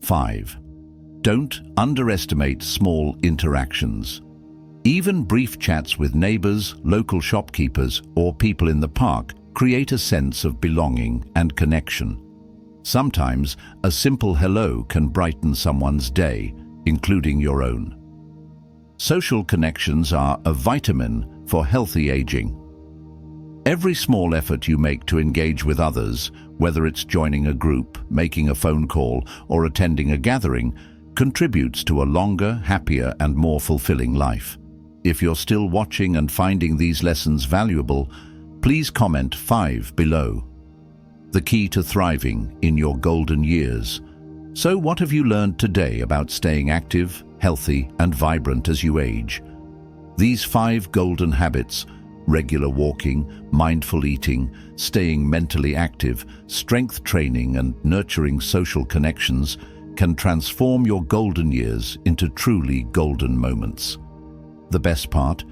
5. Don't underestimate small interactions. Even brief chats with neighbors, local shopkeepers, or people in the park create a sense of belonging and connection. Sometimes, a simple hello can brighten someone's day, including your own. Social connections are a vitamin for healthy aging. Every small effort you make to engage with others, whether it's joining a group, making a phone call, or attending a gathering, contributes to a longer, happier, and more fulfilling life. If you're still watching and finding these lessons valuable, please comment 5 below. The key to thriving in your golden years. So what have you learned today about staying active, healthy, and vibrant as you age? These 5 golden habits, regular walking, mindful eating, staying mentally active, strength training, and nurturing social connections, can transform your golden years into truly golden moments. The best part?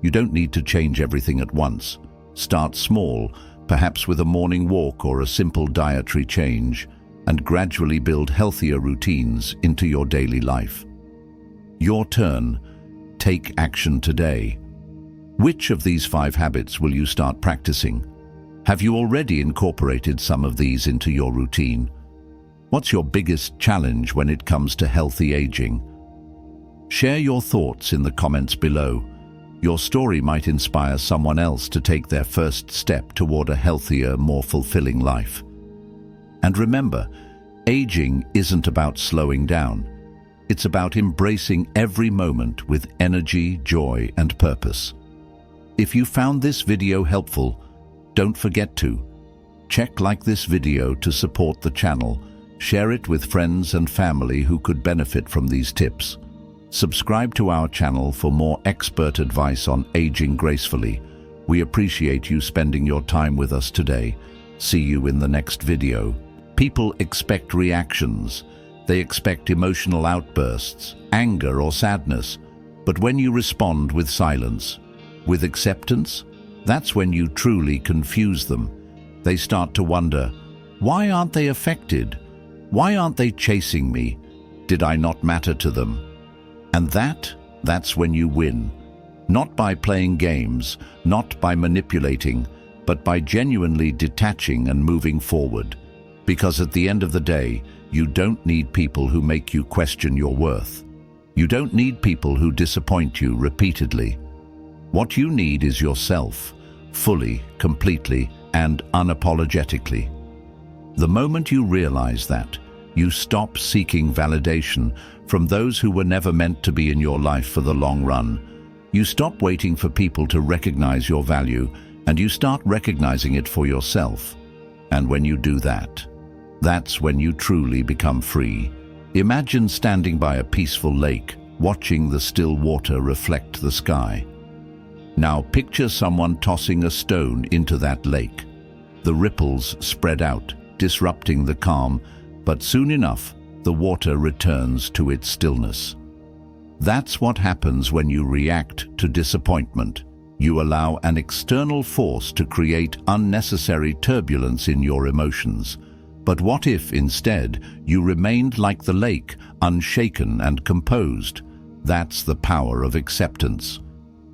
You don't need to change everything at once. Start small, perhaps with a morning walk or a simple dietary change, and gradually build healthier routines into your daily life. Your turn. Take action today. Which of these 5 habits will you start practicing? Have you already incorporated some of these into your routine? What's your biggest challenge when it comes to healthy aging? Share your thoughts in the comments below. Your story might inspire someone else to take their first step toward a healthier, more fulfilling life. And remember, aging isn't about slowing down. It's about embracing every moment with energy, joy, and purpose. If you found this video helpful, don't forget to like this video to support the channel, share it with friends and family who could benefit from these tips. Subscribe to our channel for more expert advice on aging gracefully. We appreciate you spending your time with us today. See you in the next video. People expect reactions. They expect emotional outbursts, anger or sadness. But when you respond with silence, with acceptance, that's when you truly confuse them. They start to wonder, why aren't they affected? Why aren't they chasing me? Did I not matter to them? And that's when you win. Not by playing games, not by manipulating, but by genuinely detaching and moving forward. Because at the end of the day, you don't need people who make you question your worth. You don't need people who disappoint you repeatedly. What you need is yourself, fully, completely, and unapologetically. The moment you realize that, you stop seeking validation from those who were never meant to be in your life for the long run. You stop waiting for people to recognize your value, and you start recognizing it for yourself. And when you do that, that's when you truly become free. Imagine standing by a peaceful lake, watching the still water reflect the sky. Now picture someone tossing a stone into that lake. The ripples spread out, disrupting the calm, but soon enough, the water returns to its stillness. That's what happens when you react to disappointment. You allow an external force to create unnecessary turbulence in your emotions. But what if, instead, you remained like the lake, unshaken and composed? That's the power of acceptance.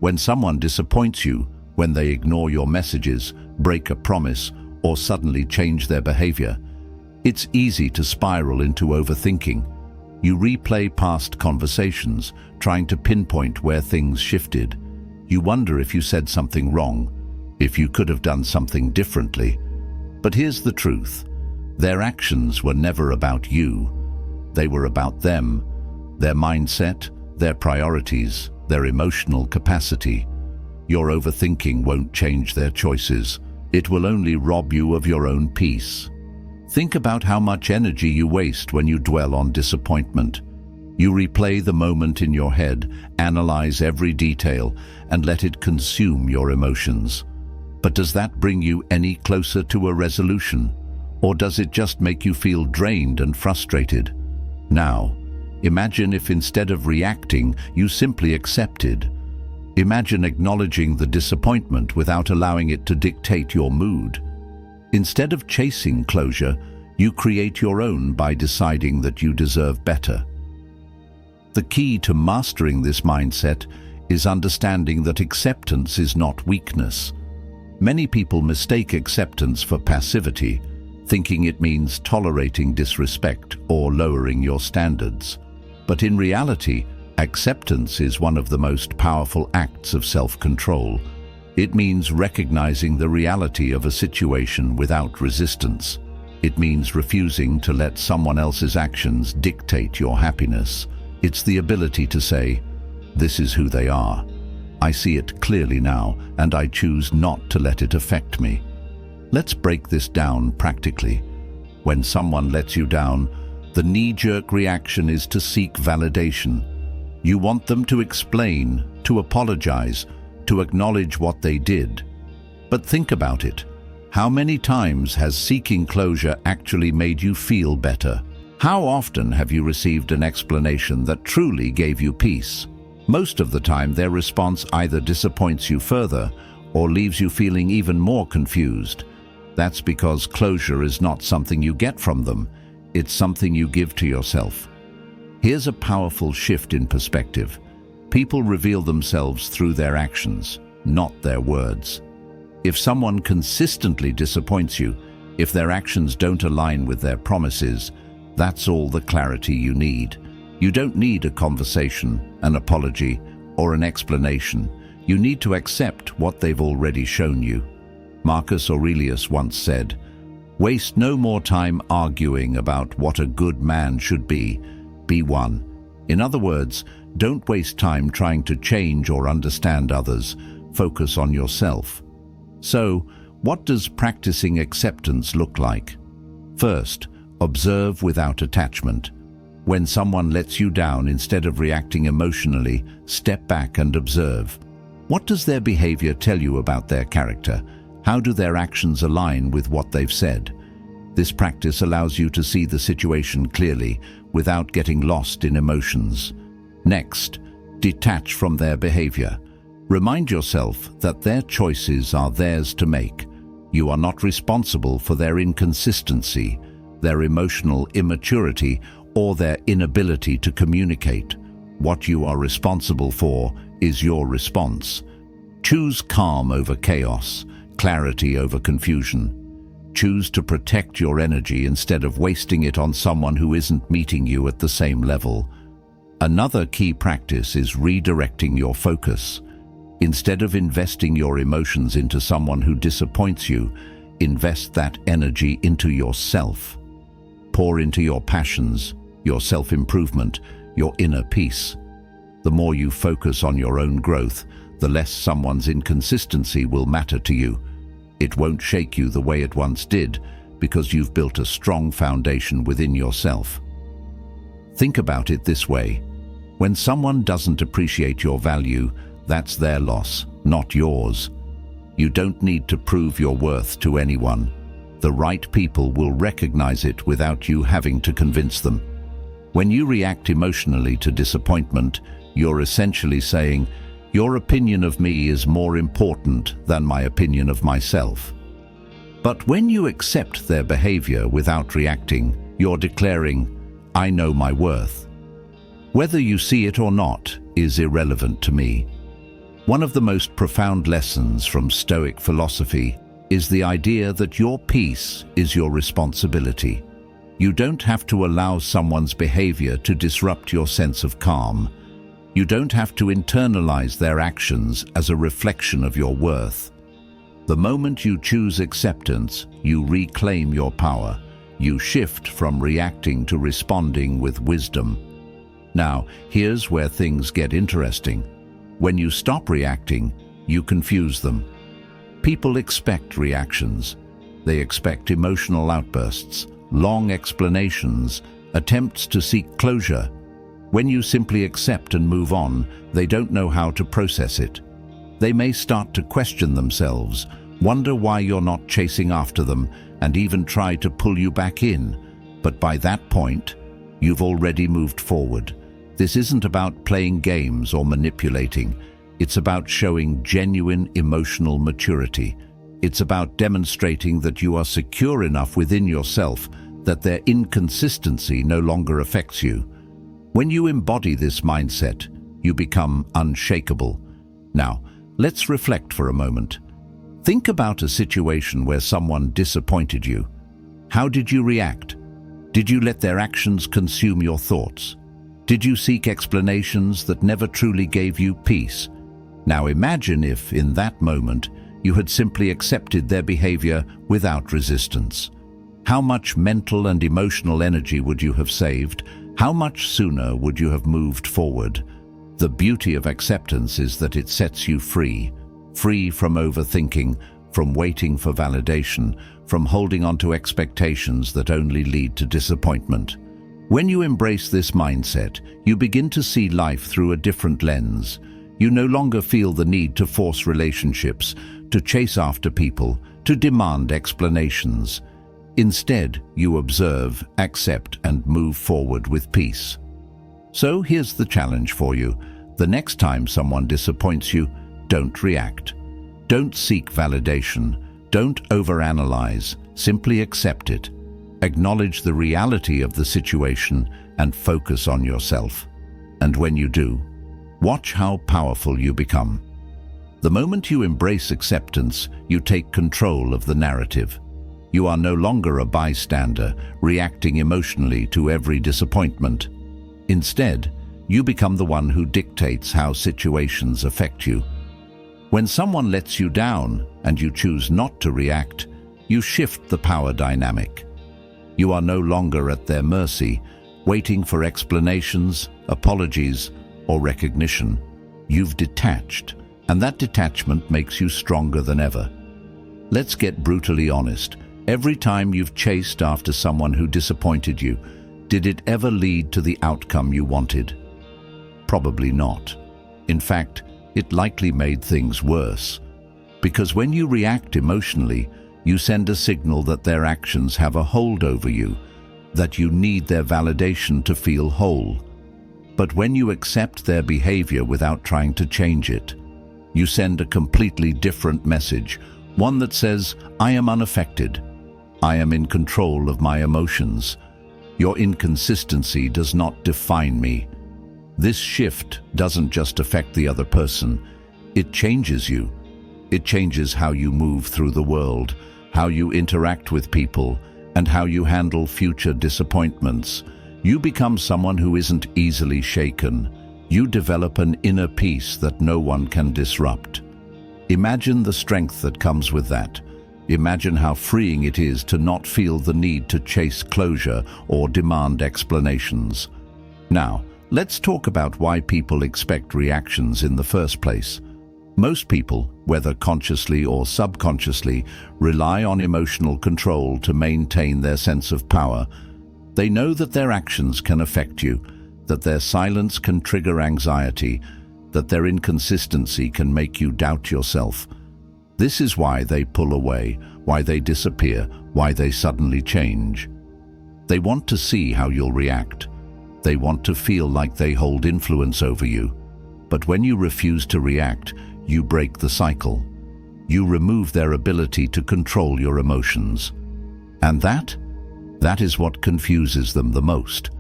When someone disappoints you, when they ignore your messages, break a promise, or suddenly change their behavior, it's easy to spiral into overthinking. You replay past conversations, trying to pinpoint where things shifted. You wonder if you said something wrong, if you could have done something differently. But here's the truth. Their actions were never about you. They were about them, their mindset, their priorities, their emotional capacity. Your overthinking won't change their choices. It will only rob you of your own peace. Think about how much energy you waste when you dwell on disappointment. You replay the moment in your head, analyze every detail, and let it consume your emotions. But does that bring you any closer to a resolution? Or does it just make you feel drained and frustrated? Now, imagine if instead of reacting, you simply accepted. Imagine acknowledging the disappointment without allowing it to dictate your mood. Instead of chasing closure, You create your own by deciding that you deserve better. The key to mastering this mindset is understanding that acceptance is not weakness. Many people mistake acceptance for passivity, thinking it means tolerating disrespect or lowering your standards. But in reality, acceptance is one of the most powerful acts of self-control. It means recognizing the reality of a situation without resistance. It means refusing to let someone else's actions dictate your happiness. It's the ability to say, "This is who they are. I see it clearly now, and I choose not to let it affect me." Let's break this down practically. When someone lets you down, the knee-jerk reaction is to seek validation. You want them to explain, to apologize, to acknowledge what they did. But think about it. How many times has seeking closure actually made you feel better? How often have you received an explanation that truly gave you peace? Most of the time, their response either disappoints you further or leaves you feeling even more confused. That's because closure is not something you get from them. It's something you give to yourself. Here's a powerful shift in perspective. People reveal themselves through their actions, not their words. If someone consistently disappoints you, if their actions don't align with their promises, that's all the clarity you need. You don't need a conversation, an apology, or an explanation. You need to accept what they've already shown you. Marcus Aurelius once said, "Waste no more time arguing about what a good man should be. Be one." In other words, don't waste time trying to change or understand others. Focus on yourself. So, what does practicing acceptance look like? First, observe without attachment. When someone lets you down, instead of reacting emotionally, step back and observe. What does their behavior tell you about their character? How do their actions align with what they've said? This practice allows you to see the situation clearly without getting lost in emotions. Next, detach from their behavior. Remind yourself that their choices are theirs to make. You are not responsible for their inconsistency, their emotional immaturity, or their inability to communicate. What you are responsible for is your response. Choose calm over chaos, clarity over confusion. Choose to protect your energy instead of wasting it on someone who isn't meeting you at the same level. Another key practice is redirecting your focus. Instead of investing your emotions into someone who disappoints you, invest that energy into yourself. Pour into your passions, your self-improvement, your inner peace. The more you focus on your own growth, the less someone's inconsistency will matter to you. It won't shake you the way it once did, because you've built a strong foundation within yourself. Think about it this way. When someone doesn't appreciate your value, that's their loss, not yours. You don't need to prove your worth to anyone. The right people will recognize it without you having to convince them. When you react emotionally to disappointment, you're essentially saying, "Your opinion of me is more important than my opinion of myself." But when you accept their behavior without reacting, you're declaring, "I know my worth. Whether you see it or not is irrelevant to me." One of the most profound lessons from Stoic philosophy is the idea that your peace is your responsibility. You don't have to allow someone's behavior to disrupt your sense of calm. You don't have to internalize their actions as a reflection of your worth. The moment you choose acceptance, you reclaim your power. You shift from reacting to responding with wisdom. Now, here's where things get interesting. When you stop reacting, you confuse them. People expect reactions. They expect emotional outbursts, long explanations, attempts to seek closure. When you simply accept and move on, they don't know how to process it. They may start to question themselves, wonder why you're not chasing after them, and even try to pull you back in. But by that point, you've already moved forward. This isn't about playing games or manipulating. It's about showing genuine emotional maturity. It's about demonstrating that you are secure enough within yourself that their inconsistency no longer affects you. When you embody this mindset, you become unshakable. Now, let's reflect for a moment. Think about a situation where someone disappointed you. How did you react? Did you let their actions consume your thoughts? Did you seek explanations that never truly gave you peace? Now imagine if, in that moment, you had simply accepted their behavior without resistance. How much mental and emotional energy would you have saved? How much sooner would you have moved forward? The beauty of acceptance is that it sets you free from overthinking, from waiting for validation, from holding on to expectations that only lead to disappointment. When you embrace this mindset, you begin to see life through a different lens. You no longer feel the need to force relationships, to chase after people, to demand explanations. Instead, you observe, accept, and move forward with peace. So here's the challenge for you. The next time someone disappoints you, don't react. Don't seek validation. Don't overanalyze. Simply accept it. Acknowledge the reality of the situation and focus on yourself. And when you do, watch how powerful you become. The moment you embrace acceptance, you take control of the narrative. You are no longer a bystander, reacting emotionally to every disappointment. Instead, you become the one who dictates how situations affect you. When someone lets you down and you choose not to react, you shift the power dynamic. You are no longer at their mercy, waiting for explanations, apologies, or recognition. You've detached, and that detachment makes you stronger than ever. Let's get brutally honest. Every time you've chased after someone who disappointed you, did it ever lead to the outcome you wanted? Probably not. In fact, it likely made things worse. Because when you react emotionally, you send a signal that their actions have a hold over you, that you need their validation to feel whole. But when you accept their behavior without trying to change it, you send a completely different message, one that says, I am unaffected. I am in control of my emotions. Your inconsistency does not define me. This shift doesn't just affect the other person. It changes you. It changes how you move through the world, how you interact with people, and how you handle future disappointments. You become someone who isn't easily shaken. You develop an inner peace that no one can disrupt. Imagine the strength that comes with that. Imagine how freeing it is to not feel the need to chase closure or demand explanations. Now, let's talk about why people expect reactions in the first place. Most people, whether consciously or subconsciously, rely on emotional control to maintain their sense of power. They know that their actions can affect you, that their silence can trigger anxiety, that their inconsistency can make you doubt yourself. This is why they pull away, why they disappear, why they suddenly change. They want to see how you'll react. They want to feel like they hold influence over you. But when you refuse to react, you break the cycle. You remove their ability to control your emotions. And that is what confuses them the most.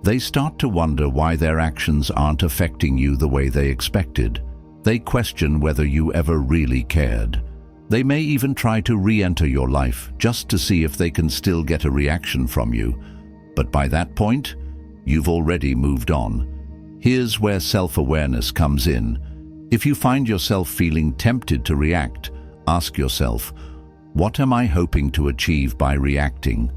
They start to wonder why their actions aren't affecting you the way they expected. They question whether you ever really cared. They may even try to re-enter your life just to see if they can still get a reaction from you. But by that point, you've already moved on. Here's where self-awareness comes in. If you find yourself feeling tempted to react, ask yourself, what am I hoping to achieve by reacting?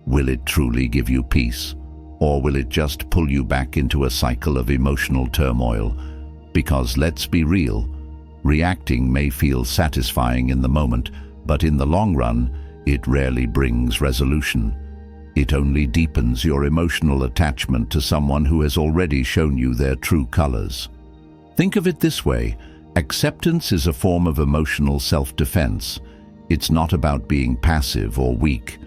Will it truly give you peace? Or will it just pull you back into a cycle of emotional turmoil? Because let's be real, reacting may feel satisfying in the moment, but in the long run, it rarely brings resolution. It only deepens your emotional attachment to someone who has already shown you their true colors. Think of it this way: acceptance is a form of emotional self-defense. It's not about being passive or weak.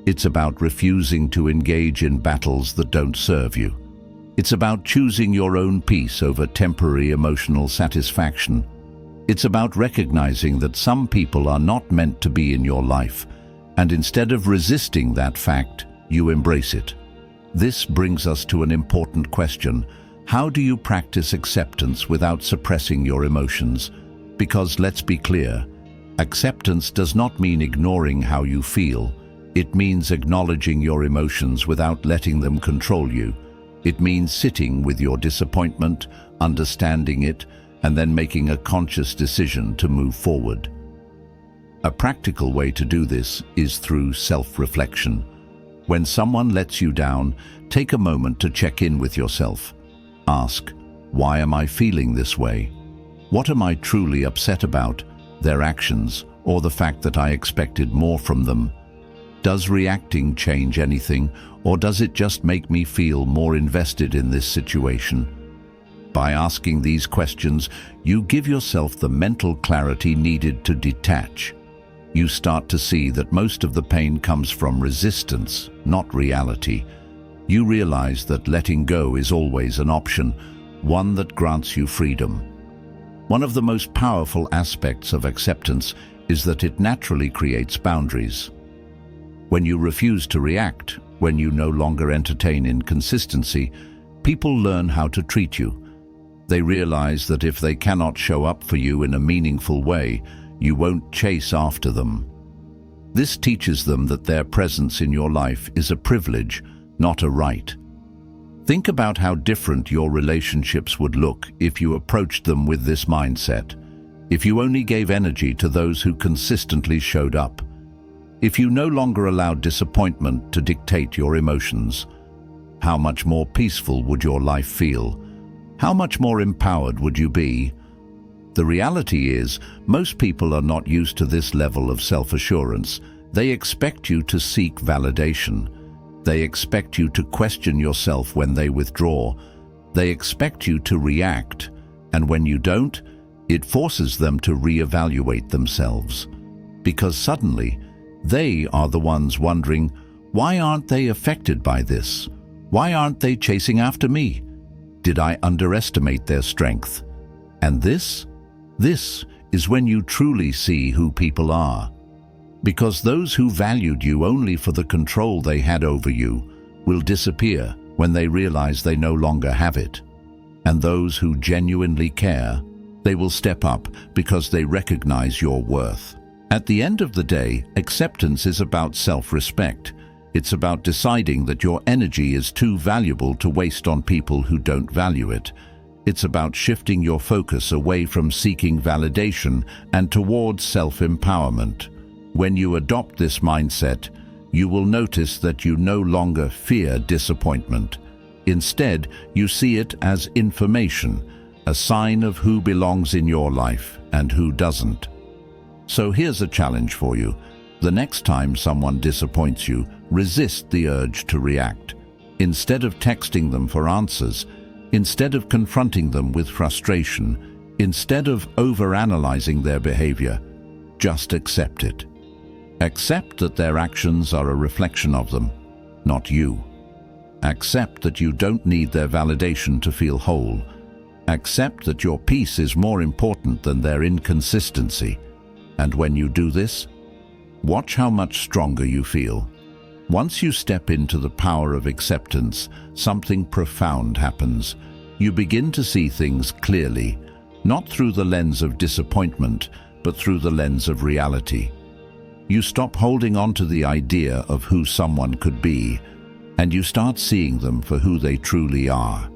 It's about refusing to engage in battles that don't serve you. It's about choosing your own peace over temporary emotional satisfaction. It's about recognizing that some people are not meant to be in your life, and instead of resisting that fact, you embrace it. This brings us to an important question. How do you practice acceptance without suppressing your emotions? Because let's be clear, acceptance does not mean ignoring how you feel. It means acknowledging your emotions without letting them control you. It means sitting with your disappointment, understanding it, and then making a conscious decision to move forward. A practical way to do this is through self-reflection. When someone lets you down, take a moment to check in with yourself. Ask, why am I feeling this way? What am I truly upset about? Their actions, or the fact that I expected more from them? Does reacting change anything, or does it just make me feel more invested in this situation? By asking these questions, you give yourself the mental clarity needed to detach. You start to see that most of the pain comes from resistance, not reality. You realize that letting go is always an option, one that grants you freedom. One of the most powerful aspects of acceptance is that it naturally creates boundaries. When you refuse to react, when you no longer entertain inconsistency, people learn how to treat you. They realize that if they cannot show up for you in a meaningful way, you won't chase after them. This teaches them that their presence in your life is a privilege, not a right. Think about how different your relationships would look if you approached them with this mindset. If you only gave energy to those who consistently showed up. If you no longer allowed disappointment to dictate your emotions, how much more peaceful would your life feel? How much more empowered would you be? The reality is, most people are not used to this level of self-assurance. They expect you to seek validation. They expect you to question yourself when they withdraw. They expect you to react, and when you don't, it forces them to reevaluate themselves. Because suddenly, they are the ones wondering, why aren't they affected by this? Why aren't they chasing after me? Did I underestimate their strength? And this is when you truly see who people are. Because those who valued you only for the control they had over you will disappear when they realize they no longer have it. And those who genuinely care, they will step up because they recognize your worth. At the end of the day, acceptance is about self-respect. It's about deciding that your energy is too valuable to waste on people who don't value it. It's about shifting your focus away from seeking validation and towards self-empowerment. When you adopt this mindset, you will notice that you no longer fear disappointment. Instead, you see it as information, a sign of who belongs in your life and who doesn't. So here's a challenge for you. The next time someone disappoints you, resist the urge to react. Instead of texting them for answers, instead of confronting them with frustration, instead of overanalyzing their behavior, just accept it. Accept that their actions are a reflection of them, not you. Accept that you don't need their validation to feel whole. Accept that your peace is more important than their inconsistency. And when you do this, watch how much stronger you feel. Once you step into the power of acceptance, something profound happens. You begin to see things clearly, not through the lens of disappointment, but through the lens of reality. You stop holding on to the idea of who someone could be, and you start seeing them for who they truly are.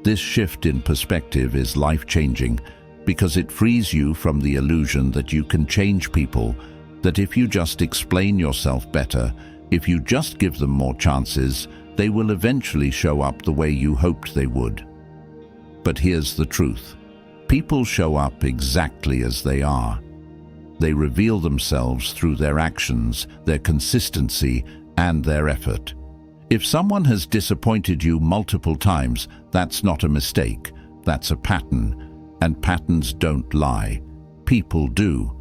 This shift in perspective is life-changing because it frees you from the illusion that you can change people, that if you just explain yourself better, if you just give them more chances, they will eventually show up the way you hoped they would. But here's the truth. People show up exactly as they are. They reveal themselves through their actions, their consistency, and their effort. If someone has disappointed you multiple times, that's not a mistake, that's a pattern. And patterns don't lie. People do.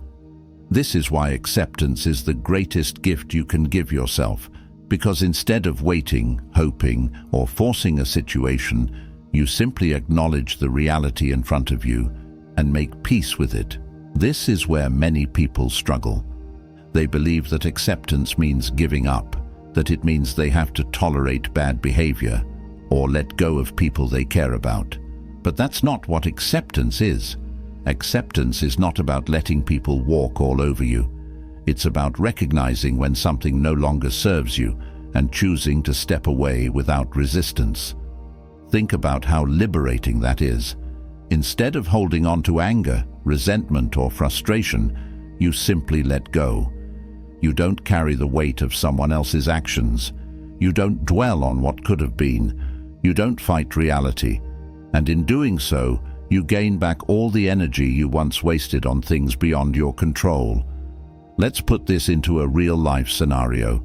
This is why acceptance is the greatest gift you can give yourself, because instead of waiting, hoping, or forcing a situation, you simply acknowledge the reality in front of you and make peace with it. This is where many people struggle. They believe that acceptance means giving up, that it means they have to tolerate bad behavior or let go of people they care about. But that's not what acceptance is. Acceptance is not about letting people walk all over you. It's about recognizing when something no longer serves you and choosing to step away without resistance. Think about how liberating that is. Instead of holding on to anger, resentment, or frustration, you simply let go. You don't carry the weight of someone else's actions. You don't dwell on what could have been. You don't fight reality. And in doing so, you gain back all the energy you once wasted on things beyond your control. Let's put this into a real-life scenario.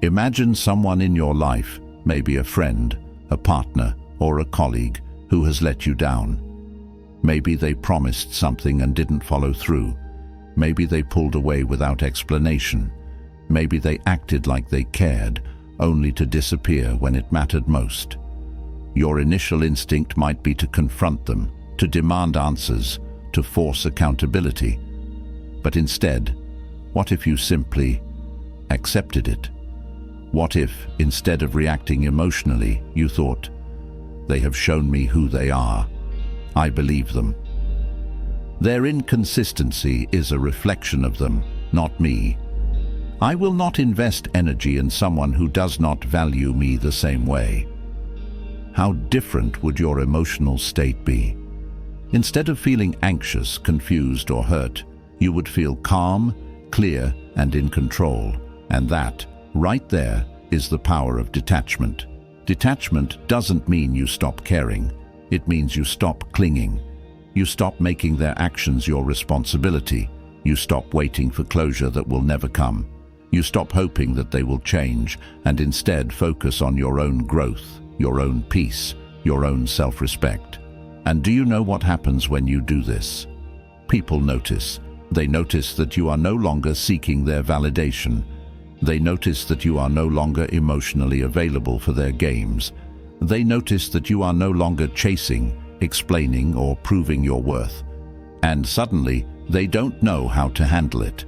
Imagine someone in your life, maybe a friend, a partner, or a colleague, who has let you down. Maybe they promised something and didn't follow through. Maybe they pulled away without explanation. Maybe they acted like they cared, only to disappear when it mattered most. Your initial instinct might be to confront them, to demand answers, to force accountability. But instead, what if you simply accepted it? What if, instead of reacting emotionally, you thought, "They have shown me who they are. I believe them. Their inconsistency is a reflection of them, not me. I will not invest energy in someone who does not value me the same way." How different would your emotional state be? Instead of feeling anxious, confused, or hurt, you would feel calm, clear, and in control. And that, right there, is the power of detachment. Detachment doesn't mean you stop caring. It means you stop clinging. You stop making their actions your responsibility. You stop waiting for closure that will never come. You stop hoping that they will change and instead focus on your own growth, your own peace, your own self-respect. And do you know what happens when you do this? People notice. They notice that you are no longer seeking their validation. They notice that you are no longer emotionally available for their games. They notice that you are no longer chasing, explaining, or proving your worth. And suddenly, they don't know how to handle it.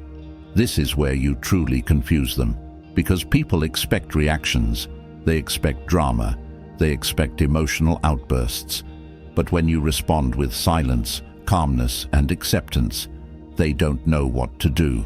This is where you truly confuse them, because people expect reactions. They expect drama. They expect emotional outbursts. But when you respond with silence, calmness, and acceptance, they don't know what to do.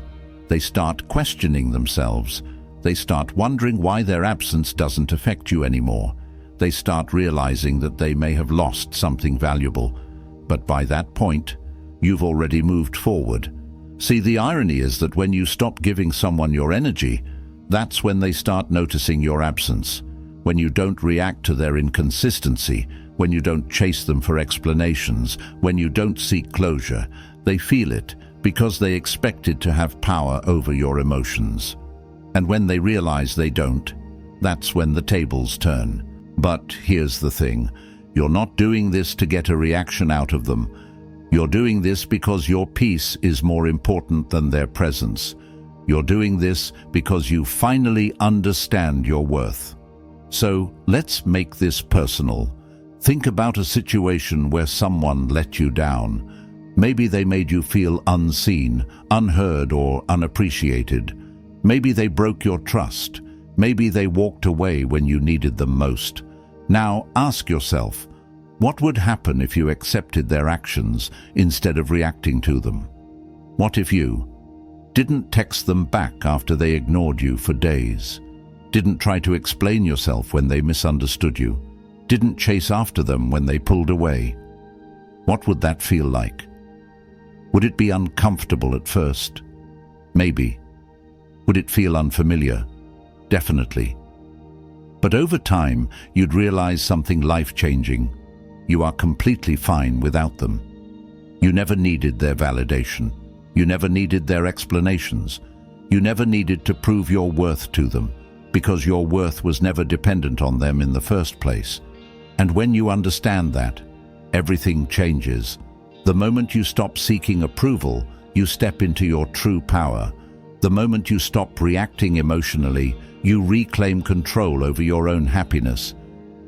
They start questioning themselves. They start wondering why their absence doesn't affect you anymore. They start realizing that they may have lost something valuable. But by that point, you've already moved forward. See, the irony is that when you stop giving someone your energy, that's when they start noticing your absence. When you don't react to their inconsistency, when you don't chase them for explanations, when you don't seek closure, they feel it because they expected to have power over your emotions. And when they realize they don't, that's when the tables turn. But here's the thing, you're not doing this to get a reaction out of them. You're doing this because your peace is more important than their presence. You're doing this because you finally understand your worth. So let's make this personal. Think about a situation where someone let you down. Maybe they made you feel unseen, unheard, or unappreciated. Maybe they broke your trust. Maybe they walked away when you needed them most. Now ask yourself, what would happen if you accepted their actions instead of reacting to them? What if you didn't text them back after they ignored you for days? Didn't try to explain yourself when they misunderstood you? Didn't chase after them when they pulled away? What would that feel like? Would it be uncomfortable at first? Maybe. Would it feel unfamiliar? Definitely. But over time, you'd realize something life-changing. You are completely fine without them. You never needed their validation. You never needed their explanations. You never needed to prove your worth to them, because your worth was never dependent on them in the first place. And when you understand that, everything changes. The moment you stop seeking approval, you step into your true power. The moment you stop reacting emotionally, you reclaim control over your own happiness.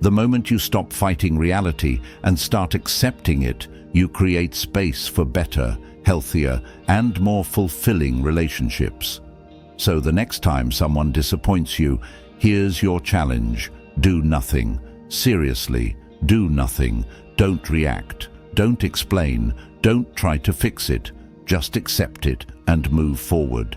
The moment you stop fighting reality and start accepting it, you create space for better, healthier, and more fulfilling relationships. So the next time someone disappoints you, Here's your challenge. Do nothing. Seriously, do nothing. Don't react. Don't explain. Don't try to fix it. Just accept it and move forward.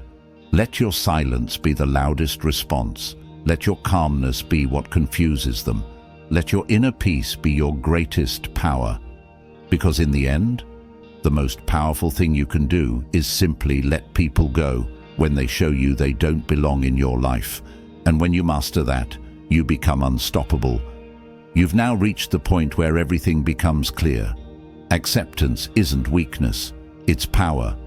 Let your silence be the loudest response. Let your calmness be what confuses them. Let your inner peace be your greatest power. Because in the end, the most powerful thing you can do is simply let people go when they show you they don't belong in your life. And when you master that, you become unstoppable. You've now reached the point where everything becomes clear. Acceptance isn't weakness, it's power.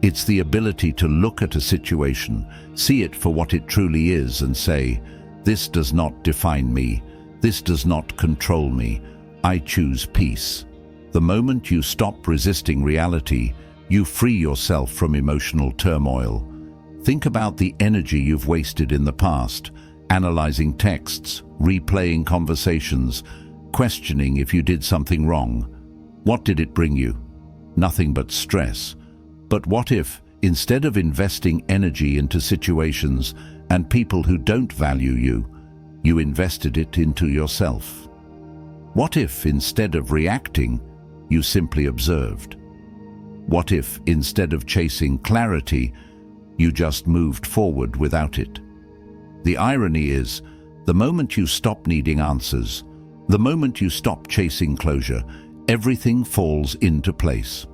It's the ability to look at a situation, see it for what it truly is and say, "This does not define me. This does not control me. I choose peace." The moment you stop resisting reality, you free yourself from emotional turmoil. Think about the energy you've wasted in the past, analyzing texts, replaying conversations, questioning if you did something wrong. What did it bring you? Nothing but stress. But what if, instead of investing energy into situations and people who don't value you, you invested it into yourself? What if, instead of reacting, you simply observed? What if, instead of chasing clarity, you just moved forward without it? The irony is, the moment you stop needing answers, the moment you stop chasing closure, everything falls into place.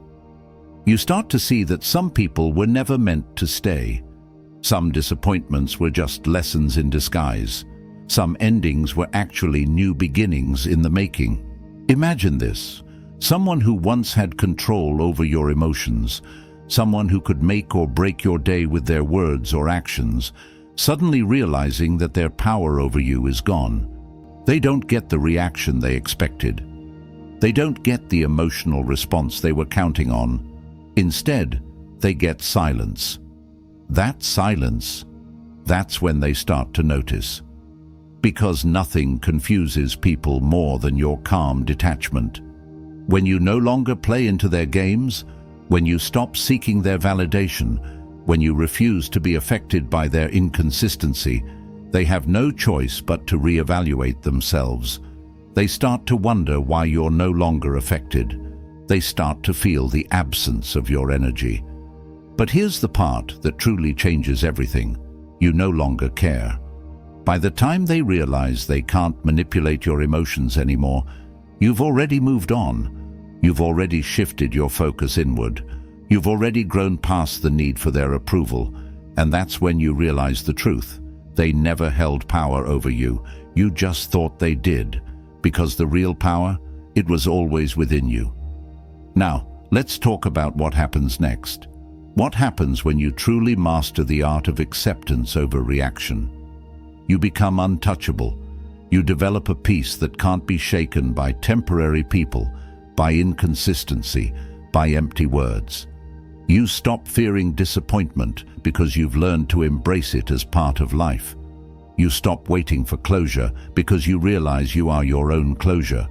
You start to see that some people were never meant to stay. Some disappointments were just lessons in disguise. Some endings were actually new beginnings in the making. Imagine this: someone who once had control over your emotions, someone who could make or break your day with their words or actions, suddenly realizing that their power over you is gone. They don't get the reaction they expected. They don't get the emotional response they were counting on. Instead, they get silence. That silence, that's when they start to notice. Because nothing confuses people more than your calm detachment. When you no longer play into their games, when you stop seeking their validation, when you refuse to be affected by their inconsistency, they have no choice but to reevaluate themselves. They start to wonder why you're no longer affected. They start to feel the absence of your energy. But here's the part that truly changes everything. You no longer care. By the time they realize they can't manipulate your emotions anymore, you've already moved on. You've already shifted your focus inward. You've already grown past the need for their approval. And that's when you realize the truth. They never held power over you. You just thought they did. Because the real power, it was always within you. Now, let's talk about what happens next. What happens when you truly master the art of acceptance over reaction? You become untouchable. You develop a peace that can't be shaken by temporary people, by inconsistency, by empty words. You stop fearing disappointment because you've learned to embrace it as part of life. You stop waiting for closure because you realize you are your own closure.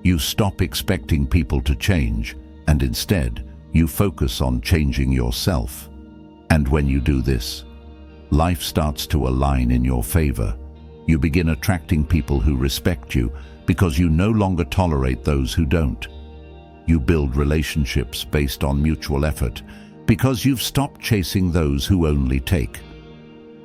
You stop expecting people to change, and instead, you focus on changing yourself. And when you do this, life starts to align in your favor. You begin attracting people who respect you because you no longer tolerate those who don't. You build relationships based on mutual effort because you've stopped chasing those who only take.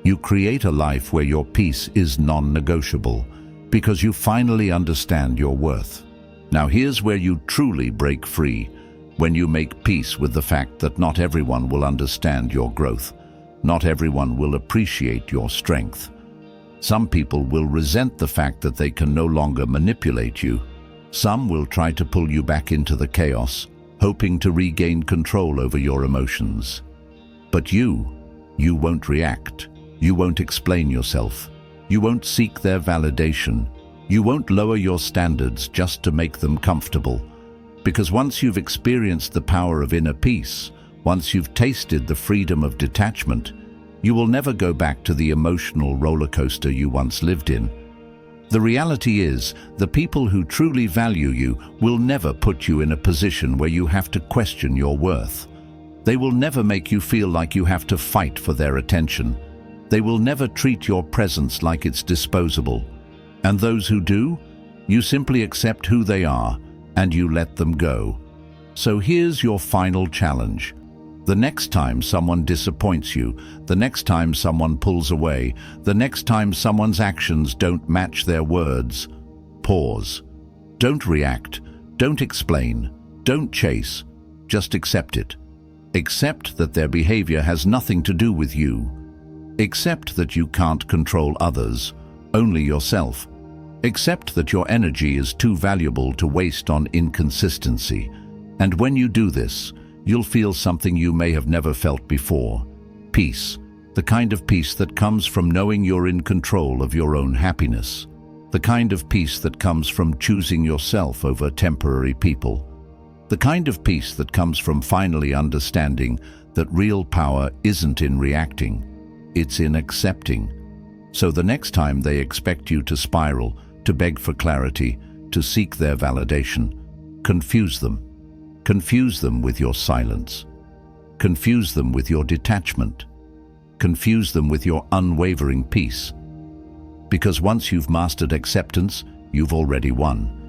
You create a life where your peace is non-negotiable because you finally understand your worth. Now here's where you truly break free, when you make peace with the fact that not everyone will understand your growth. Not everyone will appreciate your strength. Some people will resent the fact that they can no longer manipulate you. Some will try to pull you back into the chaos, hoping to regain control over your emotions. But you won't react. You won't explain yourself. You won't seek their validation. You won't lower your standards just to make them comfortable. Because once you've experienced the power of inner peace, once you've tasted the freedom of detachment, you will never go back to the emotional roller coaster you once lived in. The reality is, the people who truly value you will never put you in a position where you have to question your worth. They will never make you feel like you have to fight for their attention. They will never treat your presence like it's disposable. And those who do, you simply accept who they are and you let them go. So here's your final challenge. The next time someone disappoints you, the next time someone pulls away, the next time someone's actions don't match their words, pause. Don't react, don't explain, don't chase, just accept it. Accept that their behavior has nothing to do with you. Accept that you can't control others, only yourself. Accept that your energy is too valuable to waste on inconsistency. And when you do this, you'll feel something you may have never felt before. Peace, the kind of peace that comes from knowing you're in control of your own happiness. The kind of peace that comes from choosing yourself over temporary people. The kind of peace that comes from finally understanding that real power isn't in reacting, it's in accepting. So the next time they expect you to spiral, to beg for clarity, to seek their validation, confuse them. Confuse them with your silence. Confuse them with your detachment. Confuse them with your unwavering peace. Because once you've mastered acceptance, you've already won.